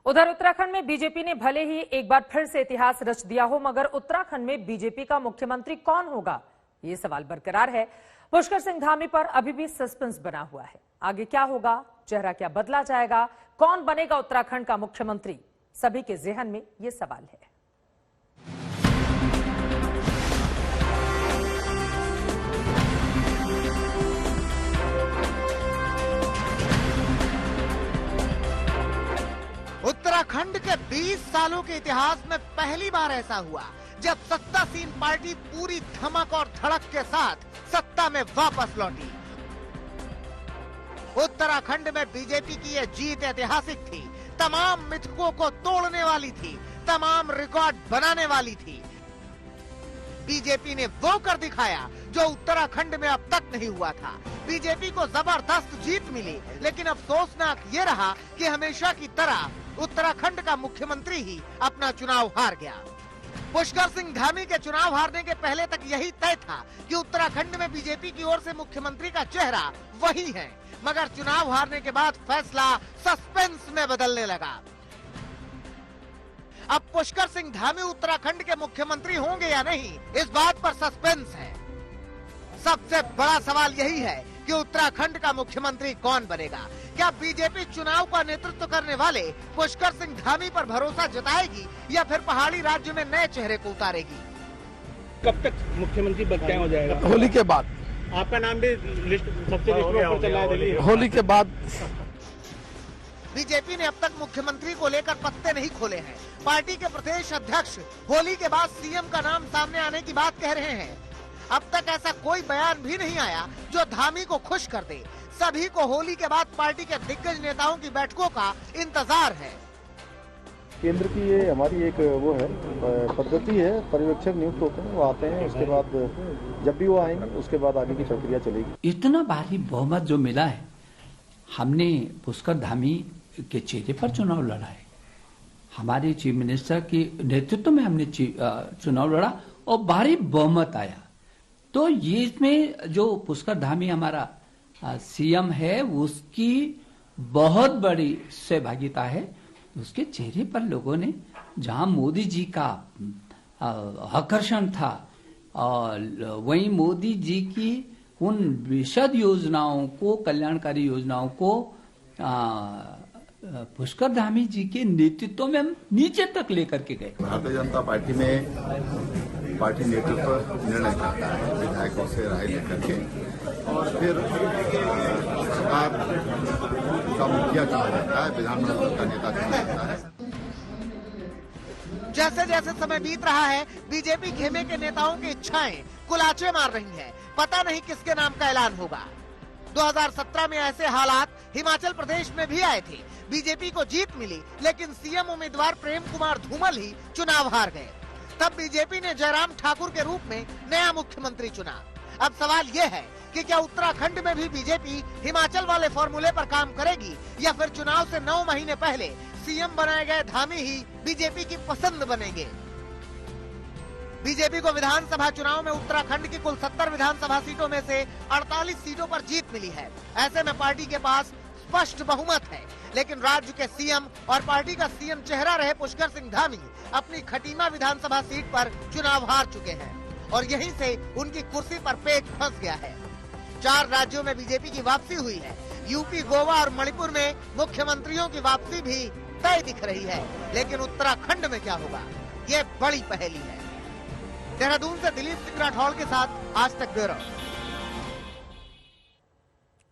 उधर उत्तराखंड में बीजेपी ने भले ही एक बार फिर से इतिहास रच दिया हो, मगर उत्तराखंड में बीजेपी का मुख्यमंत्री कौन होगा, ये सवाल बरकरार है। पुष्कर सिंह धामी पर अभी भी सस्पेंस बना हुआ है। आगे क्या होगा, चेहरा क्या बदला जाएगा, कौन बनेगा उत्तराखंड का मुख्यमंत्री, सभी के जेहन में ये सवाल है। उत्तराखंड के 20 सालों के इतिहास में पहली बार ऐसा हुआ जब सत्तासीन पार्टी पूरी धमक और धड़क के साथ सत्ता में वापस लौटी। उत्तराखंड में बीजेपी की यह जीत ऐतिहासिक थी, तमाम मिथकों को तोड़ने वाली थी, तमाम रिकॉर्ड बनाने वाली थी। बीजेपी ने वो कर दिखाया जो उत्तराखंड में अब तक नहीं हुआ था। बीजेपी को जबरदस्त जीत मिली, लेकिन अफसोसनाक ये रहा कि हमेशा की तरह उत्तराखंड का मुख्यमंत्री ही अपना चुनाव हार गया। पुष्कर सिंह धामी के चुनाव हारने के पहले तक यही तय था कि उत्तराखंड में बीजेपी की ओर से मुख्यमंत्री का चेहरा वही है, मगर चुनाव हारने के बाद फैसला सस्पेंस में बदलने लगा। अब पुष्कर सिंह धामी उत्तराखंड के मुख्यमंत्री होंगे या नहीं, इस बात पर सस्पेंस है। सबसे बड़ा सवाल यही है कि उत्तराखंड का मुख्यमंत्री कौन बनेगा। क्या बीजेपी चुनाव का नेतृत्व करने वाले पुष्कर सिंह धामी पर भरोसा जताएगी या फिर पहाड़ी राज्य में नए चेहरे को उतारेगी? कब तक मुख्यमंत्री तय हो जाएगा? होली के बाद। आपका नाम भी लिस्ट सबसे ऊपर चला है दिल्ली। होली के बाद। बीजेपी ने अब तक मुख्यमंत्री को लेकर पत्ते नहीं खोले हैं। पार्टी के प्रदेश अध्यक्ष होली के बाद सीएम का नाम सामने आने की बात कह रहे हैं। अब तक ऐसा कोई बयान भी नहीं आया जो धामी को खुश कर दे। सभी को होली के बाद पार्टी के दिग्गज नेताओं की बैठकों का इंतजार है। केंद्र की ये हमारी एक वो है पद्धति है, पर्यवेक्षक नियुक्त होते हैं, वो आते हैं, उसके बाद जब भी वो आएंगे उसके बाद आगे की प्रक्रिया चलेगी। इतना भारी बहुमत जो मिला है, हमने पुष्कर धामी के चेहरे पर चुनाव लड़ा है। हमारे चीफ मिनिस्टर के नेतृत्व में हमने चुनाव लड़ा और भारी बहुमत आया। तो ये इसमें जो पुष्कर धामी हमारा सीएम है, उसकी बहुत बड़ी सहभागिता है। उसके चेहरे पर लोगों ने जहां मोदी जी का आकर्षण था, और वहीं मोदी जी की उन विशद योजनाओं को, कल्याणकारी योजनाओं को पुष्कर धामी जी के नेतृत्व में हम नीचे तक लेकर के गए। भारतीय जनता पार्टी में पार्टी नेतृत्व निर्णय करता है, विधायकों से राय लेकर के, और फिर सरकार का मुखिया चुना जाता है, विधानमंडल का नेता चुना जाता है। जैसे जैसे समय बीत रहा है, बीजेपी खेमे के नेताओं की इच्छाएं कुलाचे मार रही हैं। पता नहीं किसके नाम का ऐलान होगा। 2017 में ऐसे हालात हिमाचल प्रदेश में भी आए थे। बीजेपी को जीत मिली, लेकिन सीएम उम्मीदवार प्रेम कुमार धूमल ही चुनाव हार गए। तब बीजेपी ने जयराम ठाकुर के रूप में नया मुख्यमंत्री चुना। अब सवाल ये है कि क्या उत्तराखंड में भी बीजेपी हिमाचल वाले फॉर्मूले पर काम करेगी, या फिर चुनाव से 9 महीने पहले सीएम बनाए गए धामी ही बीजेपी की पसंद बनेंगे। बीजेपी को विधानसभा चुनाव में उत्तराखंड की कुल 70 विधानसभा सीटों में से 48 सीटों पर जीत मिली है। ऐसे में पार्टी के पास स्पष्ट बहुमत है, लेकिन राज्य के सीएम और पार्टी का सीएम चेहरा रहे पुष्कर सिंह धामी अपनी खटीमा विधानसभा सीट पर चुनाव हार चुके हैं, और यहीं से उनकी कुर्सी पर पेच फंस गया है। 4 राज्यों में बीजेपी की वापसी हुई है। यूपी, गोवा और मणिपुर में मुख्यमंत्रियों की वापसी भी तय दिख रही है, लेकिन उत्तराखंड में क्या होगा, ये बड़ी पहेली है। देहरादून से दिलीप सिंह राठौड़ के साथ आज तक ब्यूरो।